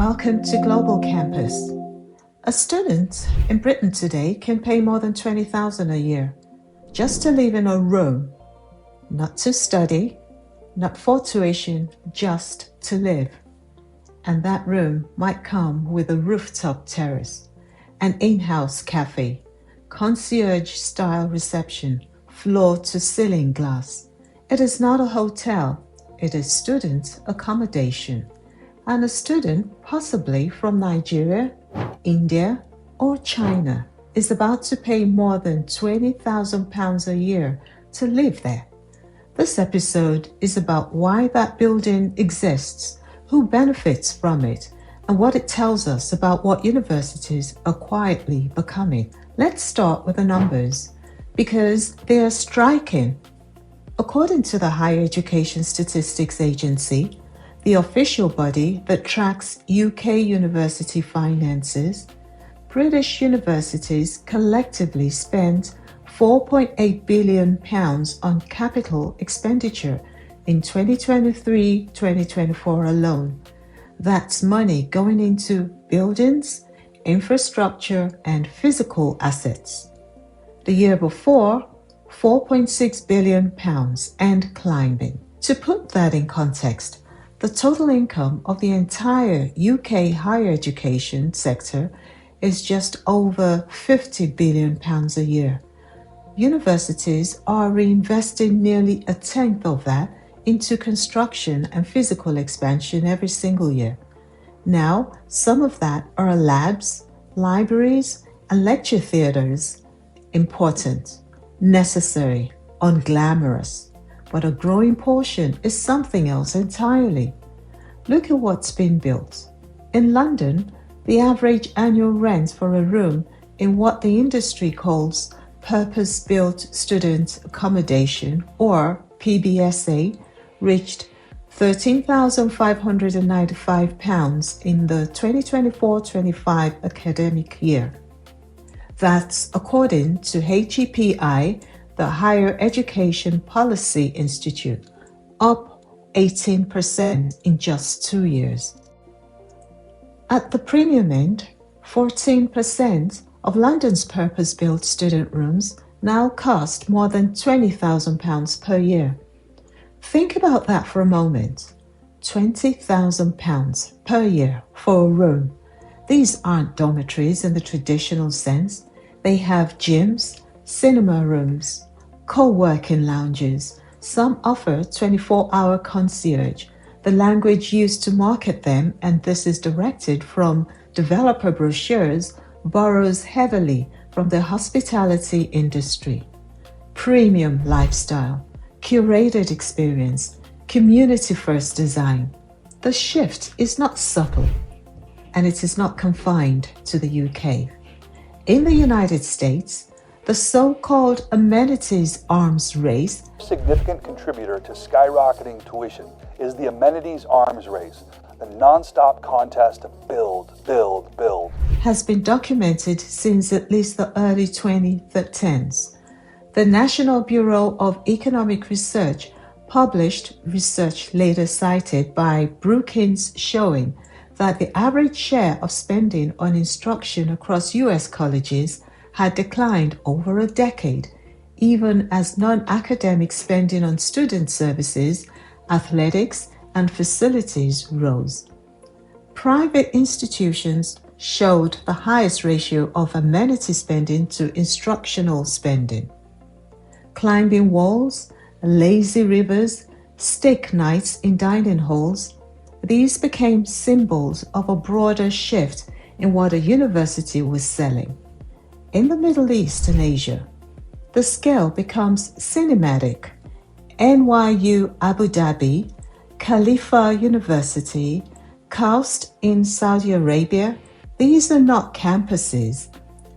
Welcome to Global Campus. A student in Britain today can pay more than $20,000 a year just to live in a room, not to study, not for tuition, just to live. And that room might come with a rooftop terrace, an in-house cafe, concierge-style reception, floor-to-ceiling glass. It is not a hotel, it is student accommodation. And a student, possibly from Nigeria, India, or China, is about to pay more than £20,000 a year to live there. This episode is about why that building exists, who benefits from it, and what it tells us about what universities are quietly becoming. Let's start with the numbers, because they are striking. According to the Higher Education Statistics Agency, the official body that tracks UK university finances, British universities collectively spent £4.8 billion on capital expenditure in 2023-2024 alone. That's money going into buildings, infrastructure, and physical assets. The year before, £4.6 billion and climbing. To put that in context, the total income of the entire UK higher education sector is just over £50 billion a year. Universities are reinvesting nearly a tenth of that into construction and physical expansion every single year. Now, some of that are labs, libraries, and lecture theaters. Important, necessary, unglamorous. But a growing portion is something else entirely. Look at what's been built. In London, the average annual rent for a room in what the industry calls purpose-built student accommodation, or PBSA, reached £13,595 in the 2024-25 academic year. That's according to HEPI, the Higher Education Policy Institute, up 18% in just 2 years. At the premium end, 14% of London's purpose-built student rooms now cost more than £20,000 per year. Think about that for a moment. £20,000 per year for a room. These aren't dormitories in the traditional sense. They have gyms, cinema rooms, co-working lounges. Some offer 24-hour concierge, the language used to market them, and this is directed from developer brochures, borrows heavily from the hospitality industry. Premium lifestyle, curated experience, community-first design. The shift is not subtle, and it is not confined to the UK. In the United States, the so-called amenities arms race, A significant contributor to skyrocketing tuition is the amenities arms race, the non-stop contest to build, has been documented since at least the early 2010s. The National Bureau of Economic Research published research later cited by Brookings showing that the average share of spending on instruction across US colleges had declined over a decade, even as non-academic spending on student services, athletics, and facilities rose. Private institutions showed the highest ratio of amenity spending to instructional spending. Climbing walls, lazy rivers, steak nights in dining halls, these became symbols of a broader shift in what a university was selling. In the Middle East and Asia, the scale becomes cinematic. NYU Abu Dhabi, Khalifa University, KAUST in Saudi Arabia, these are not campuses.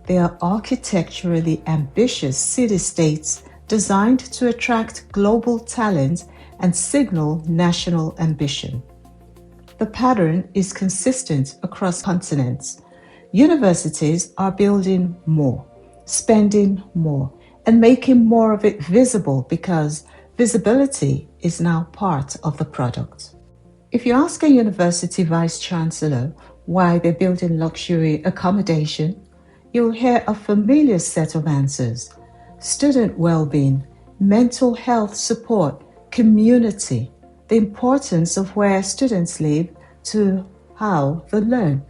They are architecturally ambitious city-states designed to attract global talent and signal national ambition. The pattern is consistent across continents. Universities are building more, spending more, and making more of it visible because visibility is now part of the product. If you ask a university vice chancellor why they're building luxury accommodation, you'll hear a familiar set of answers: student well-being, mental health support, community, the importance of where students live to how they learn.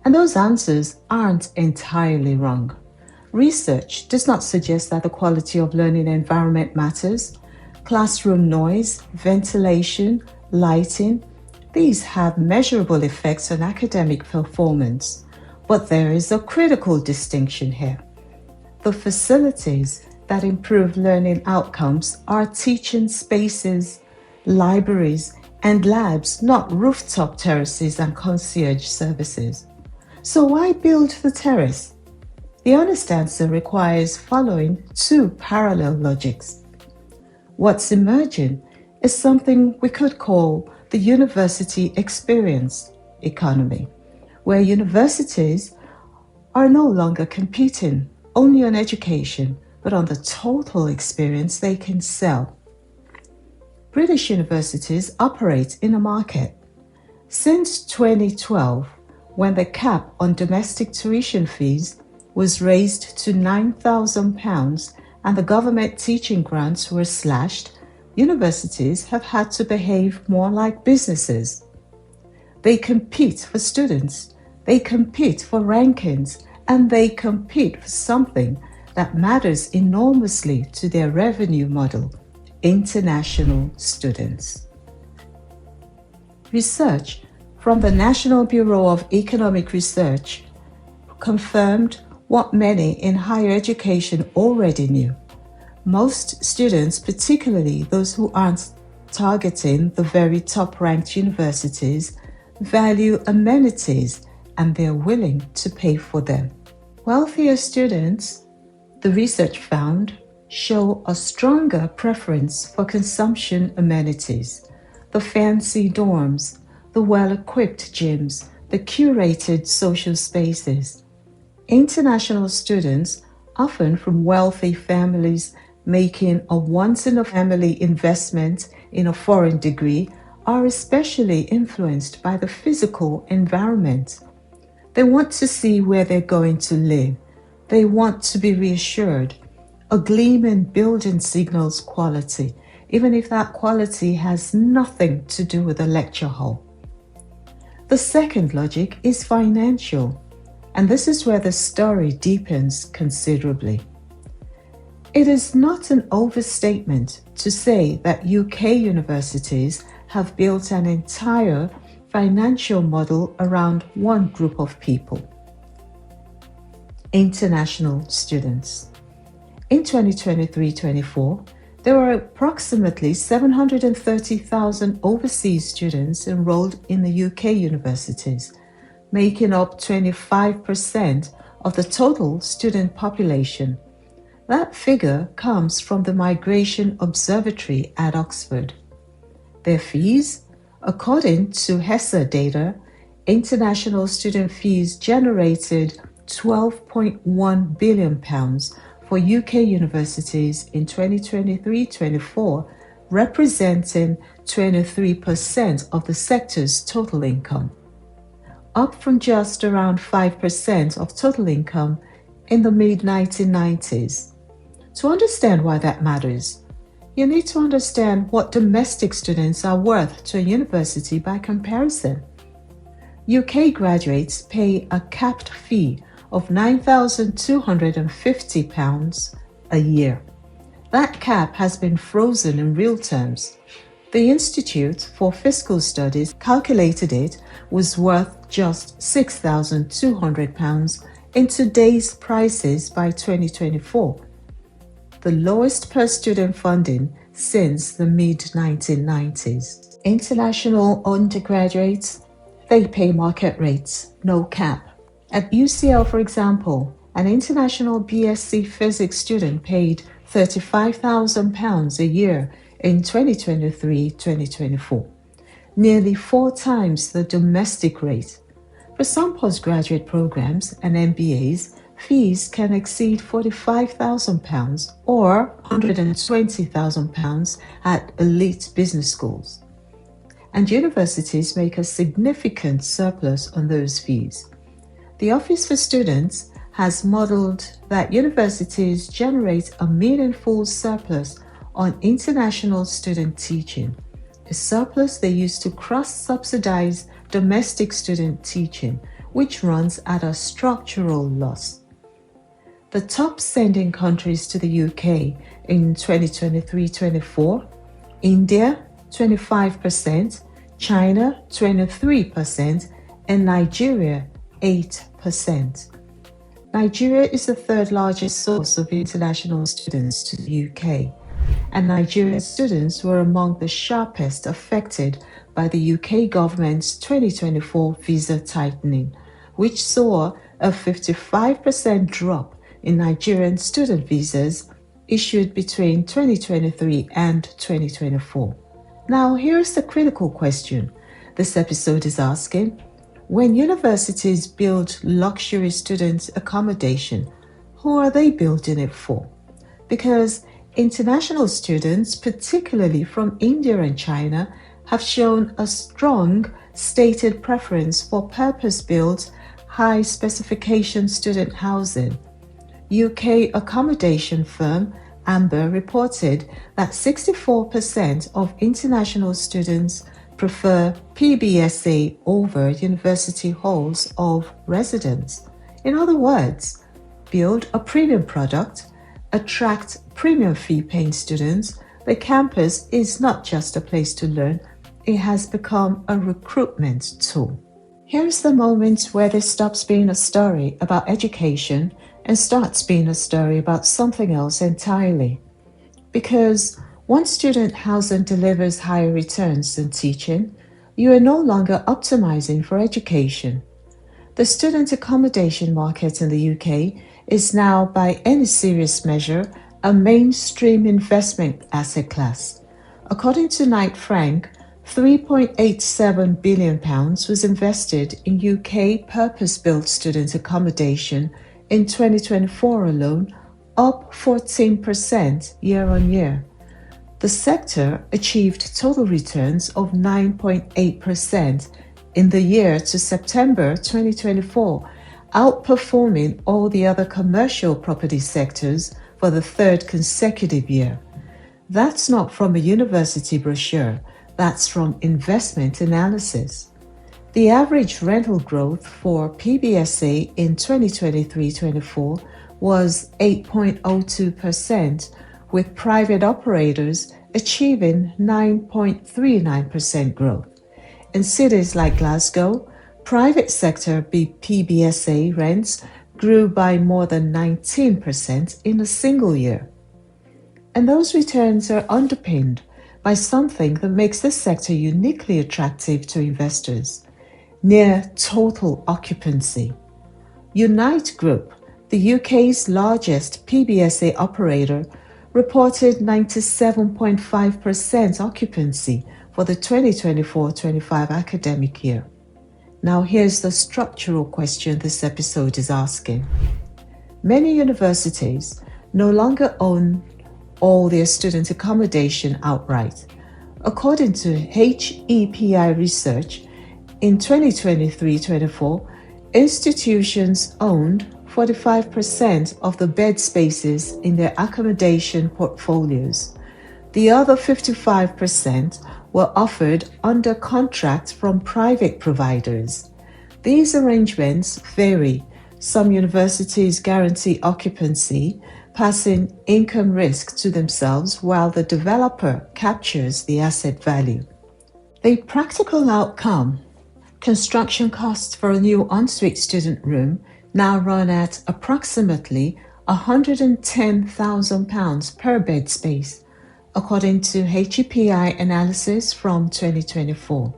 And those answers aren't entirely wrong. Research does not suggest that the quality of learning environment matters. Classroom noise, ventilation, lighting, these have measurable effects on academic performance. But there is a critical distinction here. The facilities that improve learning outcomes are teaching spaces, libraries, and labs, not rooftop terraces and concierge services. So why build the terrace? The honest answer requires following two parallel logics. What's emerging is something we could call the university experience economy, where universities are no longer competing only on education, but on the total experience they can sell. British universities operate in a market. Since 2012, when the cap on domestic tuition fees was raised to £9,000 and the government teaching grants were slashed, universities have had to behave more like businesses. They compete for students, they compete for rankings, and they compete for something that matters enormously to their revenue model: international students. Research from the National Bureau of Economic Research confirmed what many in higher education already knew. Most students, particularly those who aren't targeting the very top-ranked universities, value amenities and they're willing to pay for them. Wealthier students, the research found, show a stronger preference for consumption amenities: the fancy dorms, the well-equipped gyms, the curated social spaces. International students, often from wealthy families making a once-in-a-family investment in a foreign degree, are especially influenced by the physical environment. They want to see where they're going to live. They want to be reassured. A gleaming building signals quality, even if that quality has nothing to do with the lecture hall. The second logic is financial, and this is where the story deepens considerably. It is not an overstatement to say that UK universities have built an entire financial model around one group of people: international students. In 2023-24, there were approximately 730,000 overseas students enrolled in the UK universities, making up 25% of the total student population. That figure comes from the Migration Observatory at Oxford. Their fees, according to HESA data, international student fees generated £12.1 billion for UK universities in 2023-24, representing 23% of the sector's total income, up from just around 5% of total income in the mid-1990s. To understand why that matters, you need to understand what domestic students are worth to a university by comparison. UK graduates pay a capped fee of £9,250 a year. That cap has been frozen in real terms. The Institute for Fiscal Studies calculated it was worth just £6,200 in today's prices by 2024, the lowest per student funding since the mid-1990s. International undergraduates, they pay market rates, no cap. At UCL, for example, an international BSc physics student paid £35,000 a year in 2023-2024, nearly 4 times the domestic rate. For some postgraduate programs and MBAs, fees can exceed £45,000 or £120,000 at elite business schools. and universities make a significant surplus on those fees. The Office for Students has modeled that universities generate a meaningful surplus on international student teaching, a surplus they use to cross-subsidize domestic student teaching, which runs at a structural loss. The top sending countries to the UK in 2023-24, India 25%, China 23%, and Nigeria 8%. Nigeria is the third largest source of international students to the UK, and Nigerian students were among the sharpest affected by the UK government's 2024 visa tightening, which saw a 55% drop in Nigerian student visas issued between 2023 and 2024. Now, here's the critical question this episode is asking. When universities build luxury student accommodation, who are they building it for? Because international students, particularly from India and China, have shown a strong stated preference for purpose-built, high-specification student housing. UK accommodation firm Amber reported that 64% of international students prefer PBSA over university halls of residence. In other words, build a premium product, attract premium fee-paying students. The campus is not just a place to learn, it has become a recruitment tool. Here's the moment where this stops being a story about education and starts being a story about something else entirely. Because once student housing delivers higher returns than teaching, you are no longer optimizing for education. The student accommodation market in the UK is now, by any serious measure, a mainstream investment asset class. According to Knight Frank, £3.87 billion was invested in UK purpose-built student accommodation in 2024 alone, up 14% year-on-year. The sector achieved total returns of 9.8% in the year to September 2024, outperforming all the other commercial property sectors for the third consecutive year. That's not from a university brochure, that's from investment analysis. The average rental growth for PBSA in 2023-24 was 8.02%, with private operators achieving 9.39% growth. In cities like Glasgow, private sector PBSA rents grew by more than 19% in a single year. And those returns are underpinned by something that makes this sector uniquely attractive to investors: near total occupancy. Unite Group, the UK's largest PBSA operator, reported 97.5% occupancy for the 2024-25 academic year. Now here's the structural question this episode is asking. Many universities no longer own all their student accommodation outright. According to HEPI research, in 2023-24, institutions owned 45% of the bed spaces in their accommodation portfolios. The other 55% were offered under contract from private providers. These arrangements vary. Some universities guarantee occupancy, passing income risk to themselves while the developer captures the asset value. The practical outcome: construction costs for a new ensuite student room now run at approximately £110,000 per bed space, according to HEPI analysis from 2024.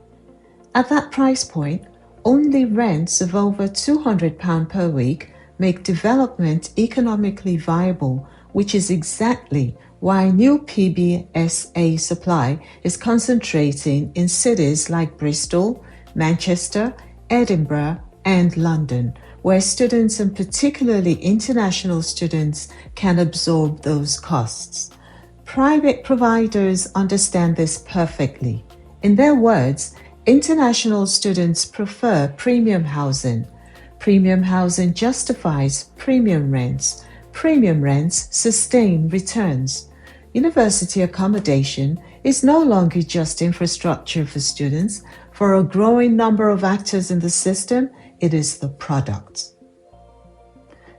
At that price point, only rents of over £200 per week make development economically viable, which is exactly why new PBSA supply is concentrating in cities like Bristol, Manchester, Edinburgh, and London, where students, and particularly international students, can absorb those costs. Private providers understand this perfectly, In their words, international students prefer premium housing. Premium housing justifies premium rents. Premium rents sustain returns. University accommodation is no longer just infrastructure for students. For a growing number of actors in the system, it is the product.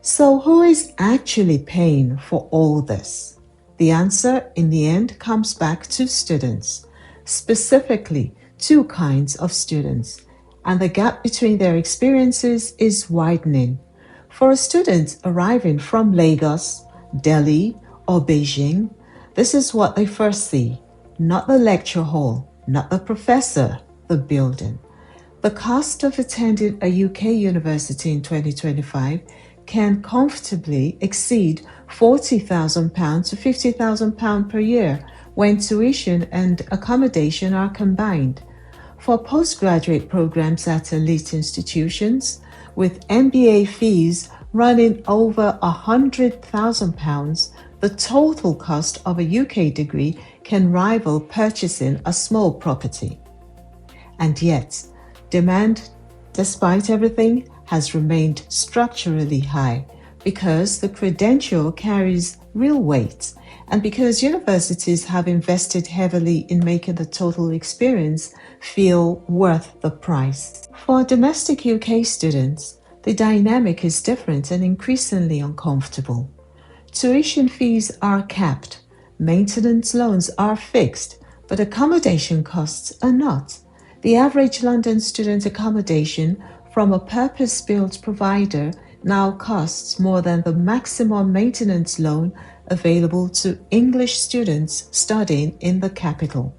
So who is actually paying for all this? The answer in the end comes back to students, specifically two kinds of students, and the gap between their experiences is widening. For a student arriving from Lagos, Delhi, or Beijing, this is what they first see, not the lecture hall, not the professor, the building. The cost of attending a UK university in 2025 can comfortably exceed £40,000 to £50,000 per year when tuition and accommodation are combined. For postgraduate programs at elite institutions, with MBA fees running over £100,000, the total cost of a UK degree can rival purchasing a small property. And yet, demand, despite everything, has remained structurally high because the credential carries real weight and because universities have invested heavily in making the total experience feel worth the price. For domestic UK students, the dynamic is different and increasingly uncomfortable. Tuition fees are capped, maintenance loans are fixed, but accommodation costs are not. The average London student accommodation from a purpose-built provider now costs more than the maximum maintenance loan available to English students studying in the capital.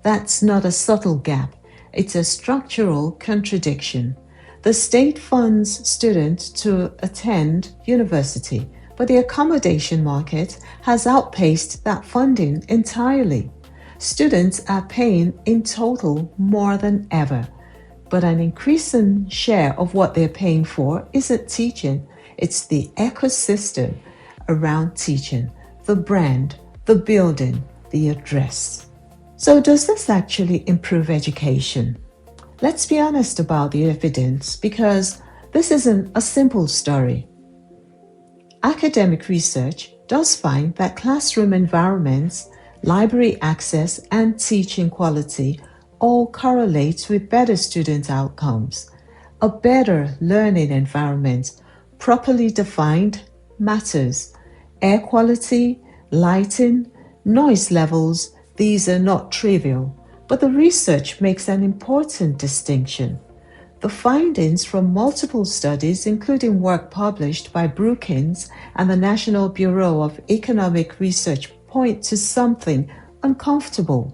That's not a subtle gap, it's a structural contradiction. The state funds students to attend university, but the accommodation market has outpaced that funding entirely. Students are paying in total more than ever, but an increasing share of what they're paying for isn't teaching, it's the ecosystem around teaching, the brand, the building, the address. So does this actually improve education? Let's be honest about the evidence, because this isn't a simple story. Academic research does find that classroom environments, library access, and teaching quality all correlate with better student outcomes. A better learning environment, properly defined, matters. Air quality, lighting, noise levels, these are not trivial, but the research makes an important distinction. The findings from multiple studies, including work published by Brookings and the National Bureau of Economic Research, point to something uncomfortable.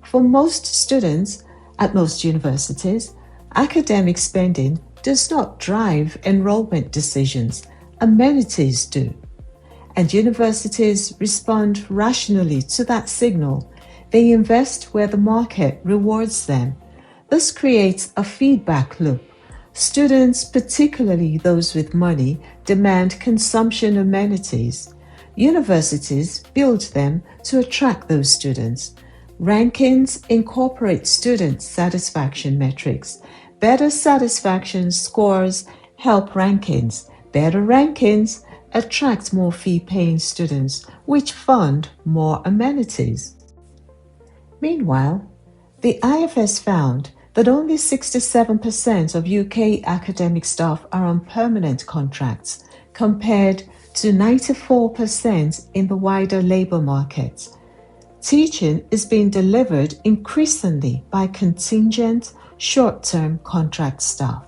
For most students at most universities, academic spending does not drive enrollment decisions. Amenities do. And universities respond rationally to that signal. They invest where the market rewards them. This creates a feedback loop. Students, particularly those with money, demand consumption amenities. Universities build them to attract those students. Rankings incorporate student satisfaction metrics. Better satisfaction scores help rankings. Better rankings attract more fee-paying students, which fund more amenities. Meanwhile, the IFS found that only 67% of UK academic staff are on permanent contracts, compared to 94% in the wider labour market. Teaching is being delivered increasingly by contingent, short-term contract staff.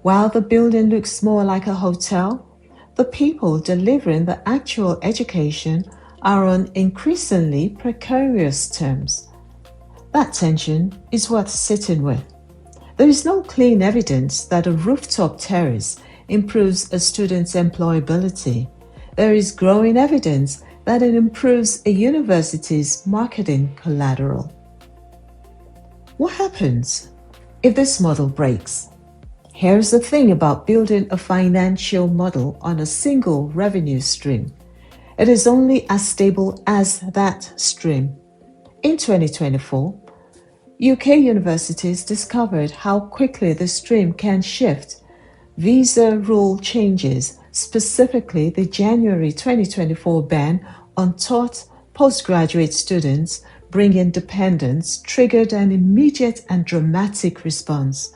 While the building looks more like a hotel, the people delivering the actual education are on increasingly precarious terms. That tension is worth sitting with. There is no clean evidence that a rooftop terrace improves a student's employability. There is growing evidence that it improves a university's marketing collateral. What happens if this model breaks? Here's the thing about building a financial model on a single revenue stream. It is only as stable as that stream. In 2024, UK universities discovered how quickly the stream can shift. Visa rule changes, specifically the January 2024 ban on taught postgraduate students, bring independence, triggered an immediate and dramatic response.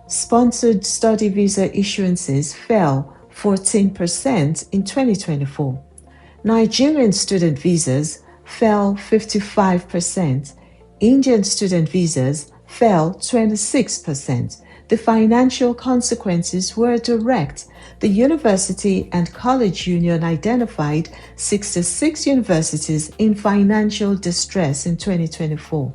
Sponsored study visa issuances fell 14% in 2024. Nigerian student visas fell 55%. Indian student visas fell 26%. The financial consequences were direct. The University and College Union identified 66 universities in financial distress in 2024.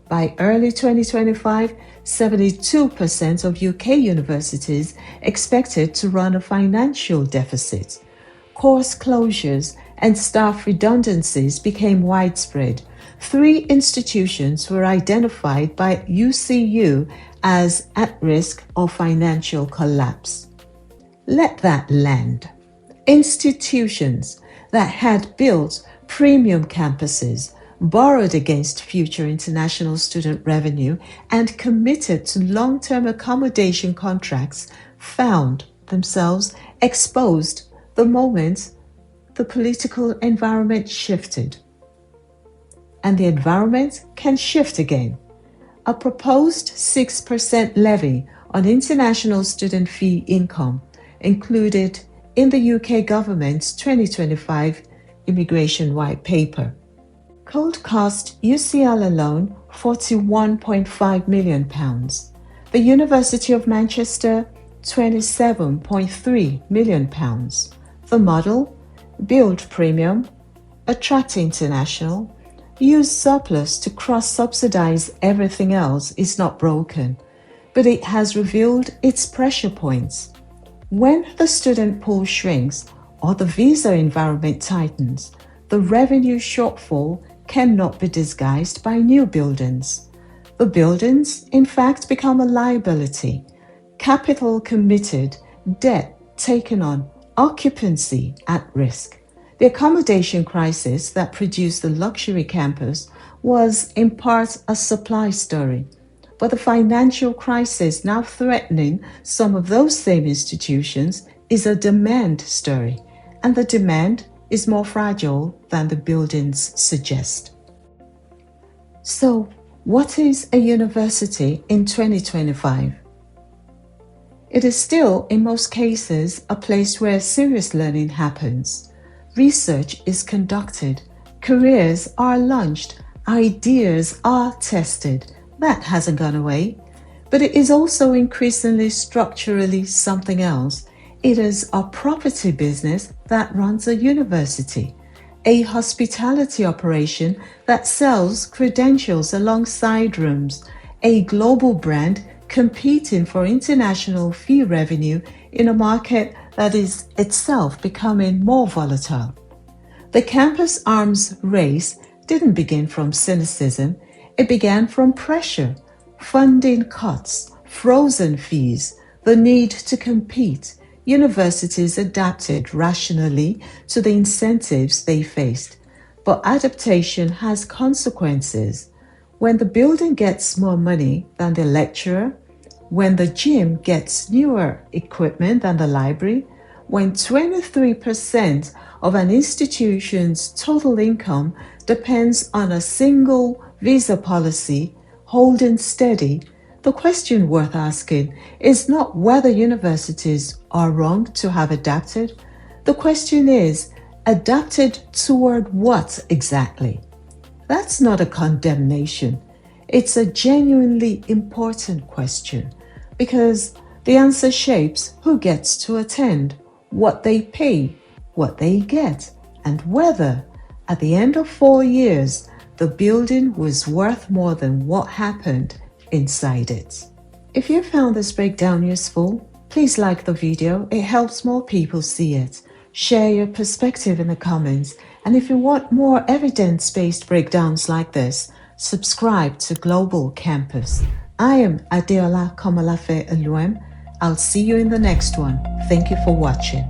By early 2025, 72% of UK universities expected to run a financial deficit. Course closures and staff redundancies became widespread. 3 institutions were identified by UCU as at risk of financial collapse. Let that land. Institutions that had built premium campuses, borrowed against future international student revenue, and committed to long-term accommodation contracts found themselves exposed the moment the political environment shifted. And the environment can shift again. A proposed 6% levy on international student fee income included in the UK government's 2025 Immigration White Paper. Could cost UCL alone £41.5 million. The University of Manchester, £27.3 million. The model, build premium, attract international, use surplus to cross-subsidize everything else is not broken, but it has revealed its pressure points. When the student pool shrinks or the visa environment tightens, the revenue shortfall cannot be disguised by new buildings. The buildings, in fact, become a liability. Capital committed, debt taken on, occupancy at risk. The accommodation crisis that produced the luxury campus was in part a supply story, but the financial crisis now threatening some of those same institutions is a demand story, and the demand is more fragile than the buildings suggest. So, what is a university in 2025? It is still, in most cases, a place where serious learning happens. Research is conducted, careers are launched, ideas are tested. That hasn't gone away. But it is also increasingly structurally something else. It is a property business that runs a university, a hospitality operation that sells credentials alongside rooms, a global brand competing for international fee revenue in a market that is itself becoming more volatile. The campus arms race didn't begin from cynicism, it began from pressure, funding cuts, frozen fees, the need to compete. Universities adapted rationally to the incentives they faced, but adaptation has consequences. When the building gets more money than the lecturer, when the gym gets newer equipment than the library, when 23% of an institution's total income depends on a single visa policy holding steady, the question worth asking is not whether universities are wrong to have adapted. The question is, adapted toward what exactly? That's not a condemnation. It's a genuinely important question because the answer shapes who gets to attend, what they pay, what they get, and whether, at the end of 4 years, the building was worth more than what happened inside it. If you found this breakdown useful, please like the video. It helps more people see it. Share your perspective in the comments. And if you want more evidence-based breakdowns like this, subscribe to Global Campus. I am Adeola Komolafe Eluem. I'll see you in the next one. Thank you for watching.